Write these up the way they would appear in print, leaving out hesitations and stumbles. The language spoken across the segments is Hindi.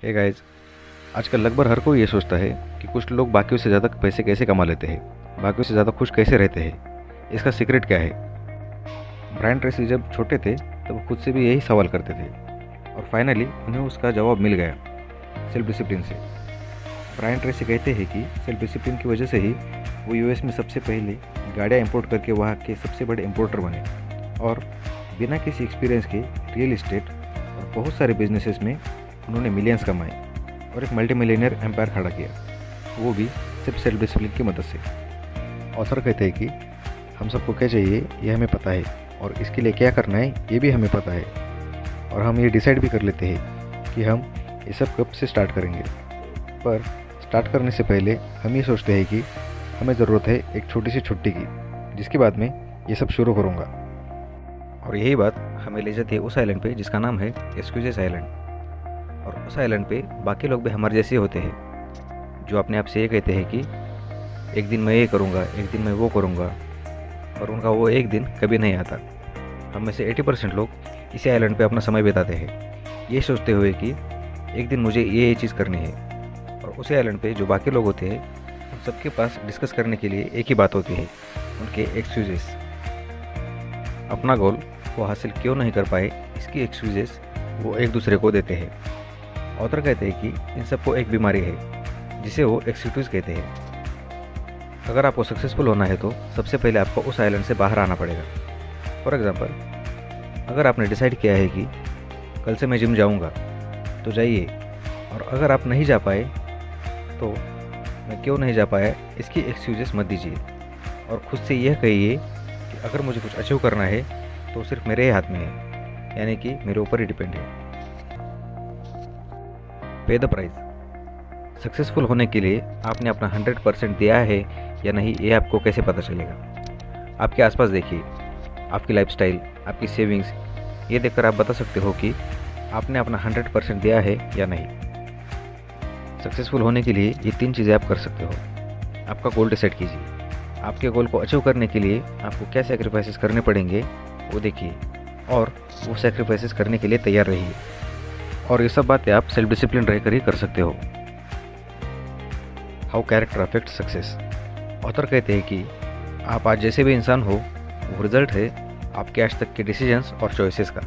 हे गाइस, आजकल लगभग हर कोई ये सोचता है कि कुछ लोग बाकियों से ज़्यादा पैसे कैसे कमा लेते हैं, बाकियों से ज़्यादा खुश कैसे रहते हैं। इसका सीक्रेट क्या है? ब्रायन ट्रेसी जब छोटे थे तब खुद से भी यही सवाल करते थे और फाइनली उन्हें उसका जवाब मिल गया, सेल्फ डिसिप्लिन से। ब्रायन ट्रेसी कहते हैं कि सेल्फ डिसिप्लिन की वजह से ही वो यूएस में सबसे पहले गाड़ियाँ इंपोर्ट करके वहाँ के सबसे बड़े इंपोर्टर बने और बिना किसी एक्सपीरियंस के रियल इस्टेट और बहुत सारे बिजनेसेस में उन्होंने मिलियंस कमाए और एक मल्टी मिलियनियर एम्पायर खड़ा किया, वो भी सिर्फ सेल्फ डिसिप्लिन की मदद से। ऑथर कहते हैं कि हम सबको क्या चाहिए ये हमें पता है और इसके लिए क्या करना है ये भी हमें पता है, और हम ये डिसाइड भी कर लेते हैं कि हम ये सब कब से स्टार्ट करेंगे। पर स्टार्ट करने से पहले हम ये सोचते हैं कि हमें ज़रूरत है एक छोटी सी छुट्टी की, जिसके बाद में ये सब शुरू करूँगा। और यही बात हमें ले जाती है उस आइलैंड पे जिसका नाम है एक्सक्यूजेस आइलैंड। और उस आइलैंड पे बाकी लोग भी हमारे जैसे होते हैं, जो अपने आप से ये कहते हैं कि एक दिन मैं ये करूँगा, एक दिन मैं वो करूँगा, और उनका वो एक दिन कभी नहीं आता। हम में से 80% लोग इसी आइलैंड पे अपना समय बिताते हैं, ये सोचते हुए कि एक दिन मुझे ये चीज़ करनी है। और उसी आइलैंड पे जो बाकी लोग होते हैं उन सबके पास डिस्कस करने के लिए एक ही बात होती है, उनके एक्सक्यूजेस। अपना गोल वो हासिल क्यों नहीं कर पाए, इसकी एक्सक्यूजेस वो एक दूसरे को देते हैं। ऑथर कहते हैं कि इन सबको एक बीमारी है जिसे वो एक्सक्यूज कहते हैं। अगर आपको सक्सेसफुल होना है तो सबसे पहले आपको उस आइलैंड से बाहर आना पड़ेगा। फॉर एग्जांपल, अगर आपने डिसाइड किया है कि कल से मैं जिम जाऊंगा, तो जाइए। और अगर आप नहीं जा पाए तो मैं क्यों नहीं जा पाया इसकी एक्सक्यूजेस मत दीजिए, और खुद से यह कहिए कि अगर मुझे कुछ अचीव करना है तो सिर्फ मेरे ही हाथ में है, यानी कि मेरे ऊपर ही डिपेंड है। पे द प्राइस। सक्सेसफुल होने के लिए आपने अपना 100% दिया है या नहीं, ये आपको कैसे पता चलेगा? आपके आसपास देखिए, आपकी लाइफस्टाइल, आपकी सेविंग्स, ये देखकर आप बता सकते हो कि आपने अपना 100% दिया है या नहीं। सक्सेसफुल होने के लिए ये 3 चीज़ें आप कर सकते हो। आपका गोल डिसाइड कीजिए, आपके गोल को अचीव करने के लिए आपको क्या सैक्रिफाइसेस करने पड़ेंगे वो देखिए, और वो सैक्रिफाइसेस करने के लिए तैयार रहिए। और ये सब बातें आप सेल्फ डिसिप्लिन रहकर ही कर सकते हो। How character affect success. Author कहते हैं कि आप आज जैसे भी इंसान हो, वो रिजल्ट है आपके आज तक के डिसीजंस और चॉइसेस का।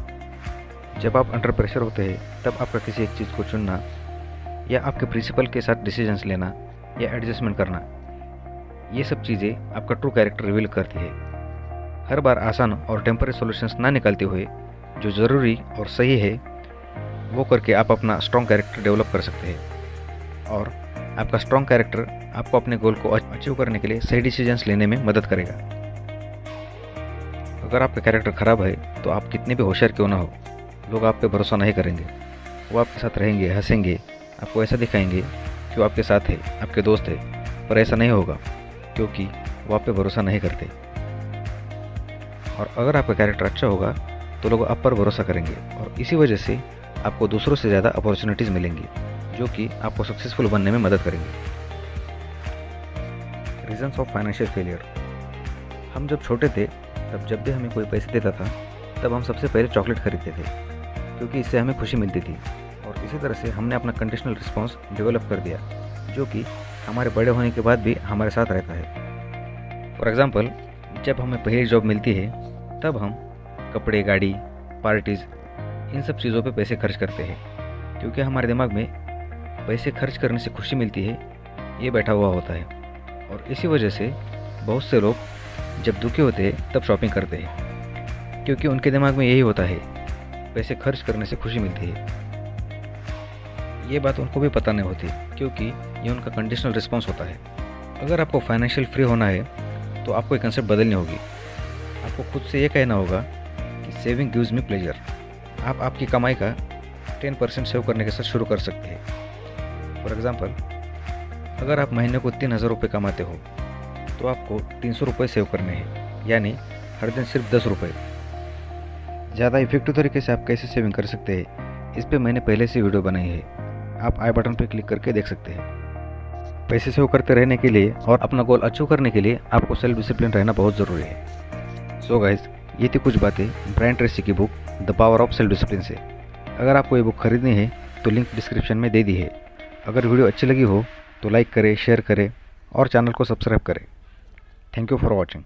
जब आप अंडर प्रेशर होते हैं तब आपका किसी एक चीज़ को चुनना, या आपके प्रिंसिपल के साथ डिसीजंस लेना, या एडजस्टमेंट करना, ये सब चीज़ें आपका ट्रू कैरेक्टर रिवील करती है। हर बार आसान और टेम्पररी सॉल्यूशंस ना निकालते हुए जो ज़रूरी और सही है वो करके आप अपना स्ट्रॉन्ग कैरेक्टर डेवलप कर सकते हैं। और आपका स्ट्रॉन्ग कैरेक्टर आपको अपने गोल को अचीव करने के लिए सही डिसीजंस लेने में मदद करेगा। अगर आपका कैरेक्टर ख़राब है तो आप कितने भी होशियार क्यों ना हो, लोग आप पे भरोसा नहीं करेंगे। वो आपके साथ रहेंगे, हंसेंगे, आपको ऐसा दिखाएंगे कि वो आपके साथ है, आपके दोस्त है, पर ऐसा नहीं होगा क्योंकि वो आप पे भरोसा नहीं करते। और अगर आपका कैरेक्टर अच्छा होगा तो लोग आप पर भरोसा करेंगे, और इसी वजह से आपको दूसरों से ज़्यादा अपॉर्चुनिटीज़ मिलेंगी जो कि आपको सक्सेसफुल बनने में मदद करेंगे। Reasons of financial failure. हम जब छोटे थे तब जब भी हमें कोई पैसे देता था तब हम सबसे पहले चॉकलेट खरीदते थे, क्योंकि इससे हमें खुशी मिलती थी। और इसी तरह से हमने अपना कंडीशनल रिस्पॉन्स डेवलप कर दिया, जो कि हमारे बड़े होने के बाद भी हमारे साथ रहता है। फॉर एग्ज़ाम्पल, जब हमें पहली जॉब मिलती है तब हम कपड़े, गाड़ी, पार्टीज़, इन सब चीज़ों पे पैसे खर्च करते हैं, क्योंकि हमारे दिमाग में पैसे खर्च करने से खुशी मिलती है ये बैठा हुआ होता है। और इसी वजह से बहुत से लोग जब दुखी होते हैं तब शॉपिंग करते हैं, क्योंकि उनके दिमाग में यही होता है, पैसे खर्च करने से खुशी मिलती है। ये बात उनको भी पता नहीं होती, क्योंकि ये उनका कंडीशनल रिस्पॉन्स होता है। अगर आपको फाइनेंशियल फ्री होना है तो आपको एक कंसेप्ट बदलनी होगी। आपको खुद से ये कहना होगा कि सेविंग गिव्स मी प्लेजर। आप आपकी कमाई का 10% सेव करने के साथ शुरू कर सकते हैं। फॉर एग्ज़ाम्पल, अगर आप महीने को 3000 रुपये कमाते हो तो आपको 300 रुपये सेव करने हैं, यानी हर दिन सिर्फ 10 रुपये। ज़्यादा इफेक्टिव तरीके से आप कैसे सेविंग कर सकते हैं, इस पर मैंने पहले से वीडियो बनाई है, आप आई बटन पर क्लिक करके देख सकते हैं। पैसे सेव करते रहने के लिए और अपना गोल अचीव करने के लिए आपको सेल्फ डिसिप्लिन रहना बहुत ज़रूरी है। सो गाइस, ये थी कुछ बातें ब्रायन ट्रेसी की book the power of self discipline से। अगर आपको ये बुक खरीदनी है तो लिंक डिस्क्रिप्शन में दे दी है। अगर वीडियो अच्छी लगी हो तो लाइक करें, शेयर करें और चैनल को सब्सक्राइब करें। Thank you for watching.